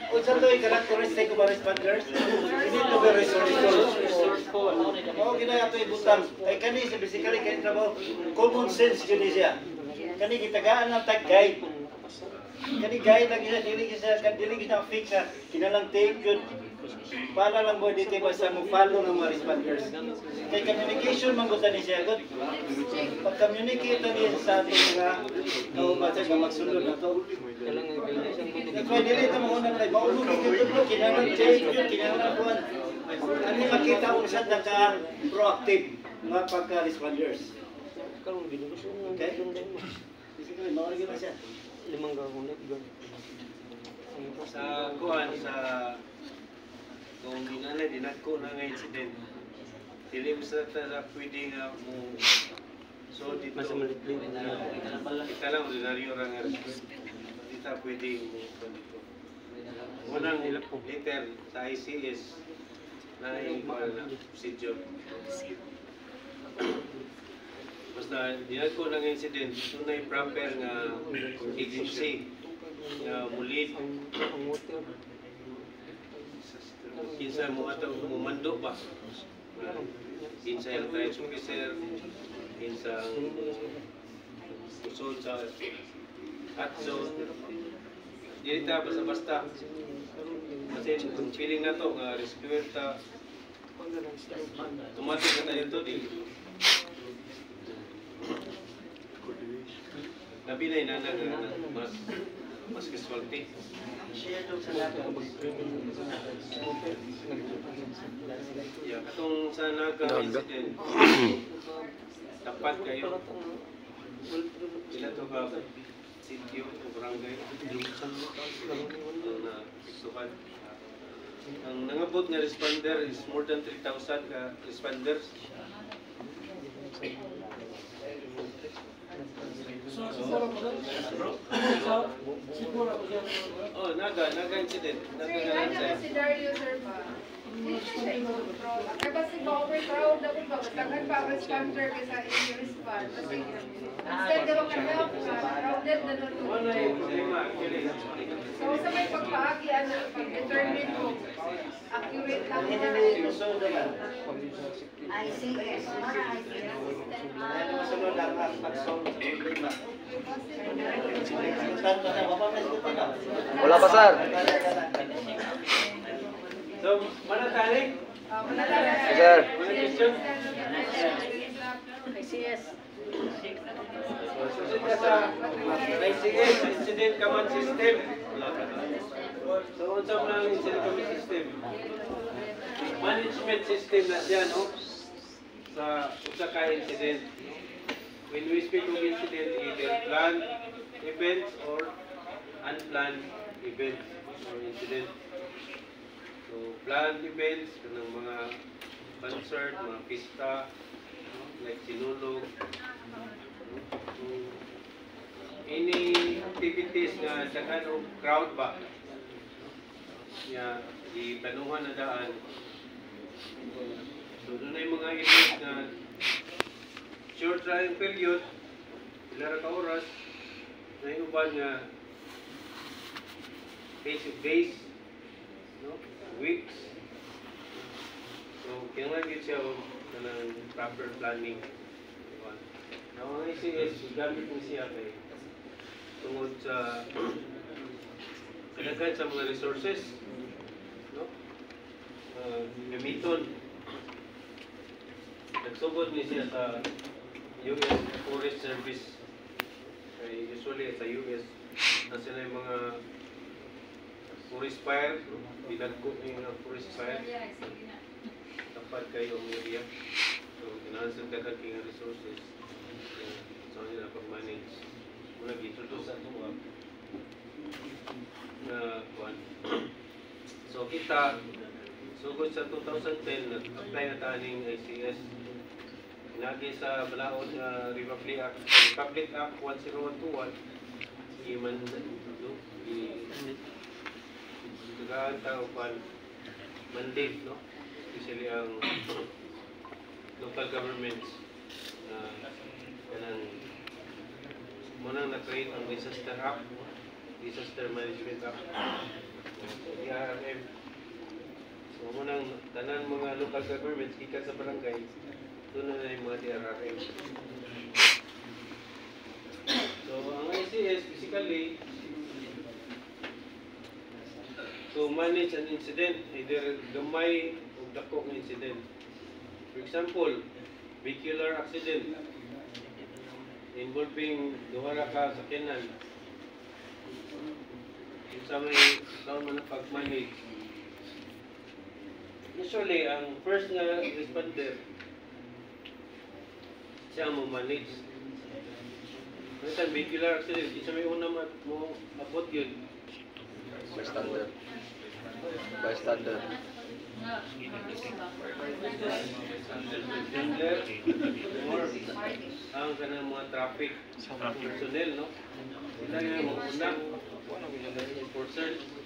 Unsa to yung characteristic of a responders? Hindi to be resourceful. Oo, ginaya ito ibutang. Kay kani sa basically kani trabaho, common sense yun siya. Kani gitagaan ng tag-guide. Kani guide lang siya, dili kita fix sa kinalang take yun. Para lang mo dito basta mo follow ng mga responders. Kay communication man gusto ni siya. Pag-communicate na niya sa ating mga kaubasan na magsunod na ito. Kaya dili ito mga unang tayo. Maulog ito kinalang take yun, kinalang buwan. Ano yung makita kung saan na ka-proactive mga pagka-responders. Okay? Basically, mawagin na siya. Sa kuhan, sa kung dinalay, dinagko na nga incident, dili mo sa pwede nga mo so dito, kita lang ordinaryo ra nga dito pwede mo dito. Unang letter sa ICS na yung procedure. Basta dinagko na nga incident, ito na yung proper nga agency nga mulid. Kinsa mo ato mumando ba? Kinsa yung trial officer, kinsa usod sa at so dili ta basta-basta. Kasi feeling na to nga rescuer ta. Tumatik na tayo to di. Labi na inana nga mas casualty. Yeah, katong sa nagka-incident, dapat kayo sila to ba sityo o barangay na piktuhan. Ang nangabot nga responder is more than 3,000 ka responders. Oh, naga-incident. Si Dario, sir ba? Hindi siya i-control. Kaya kasi ma-overcrowd na po ba? Batangan pa ang responder kaysa i-respond. Kasi instead na maka-help na, crowded na nun. So, sa may pagpaagi, pag-determine mo, accurate lang na. ICS. Wala pa, sir. So, manataling? Sir. ICS. Susunod ka sa ICS, Incident Command System. So, unsa mo lang Incident Command System? Management system na siya, no? Sa usa ka incident. When we speak of incident, either planned events or unplanned events or incident. So, planned events, kanang mga concert, mga pista, like sinulog. So, any activities na daghan o crowd ba? Ya, di planuhan na daan. So, doon na yung mga events na short trying period, ilara ka oras, na yung uban nga days, no? Weeks. So, kailangan yun siya ng proper planning. Now, ang ICS, gamit mo siya kay tungod sa kadaghan sa mga resources, no? Gamiton. Nagsugod niya siya sa US Forest Service. Usually sa US, na sila yung mga forest fire, bilagko yung mga forest fire. Dapat kayo ang area. So, kinahansan ka king resources. So, nila pag-manage. Muna gito sa ito na kuwan. So, kita, sugod sa 2010, nag-apply na taning ICS. Nagi sa Balaod Republic Act 10121, i-tagaan tao pan mandate, no? Especially ang local governments na kanang munang na-create ang Disaster Act, Disaster Management Act. Mamunang tanan mga local governments, kita sa barangay, doon na yung mga DRRM. So, ang ICS, basically, to manage an incident, either gamay o dako ng incident. For example, vehicular accident involving duha ka sakyanan. Sa may taon man ang pag-manage. Usually, ang first nga responder, siya mo manage. Minsan, vehicular accident, isa may una mo abot yun. Bystander. Bystander. Bystander, or ang kanang mga traffic personnel, no? Ila nga mo una, enforcer.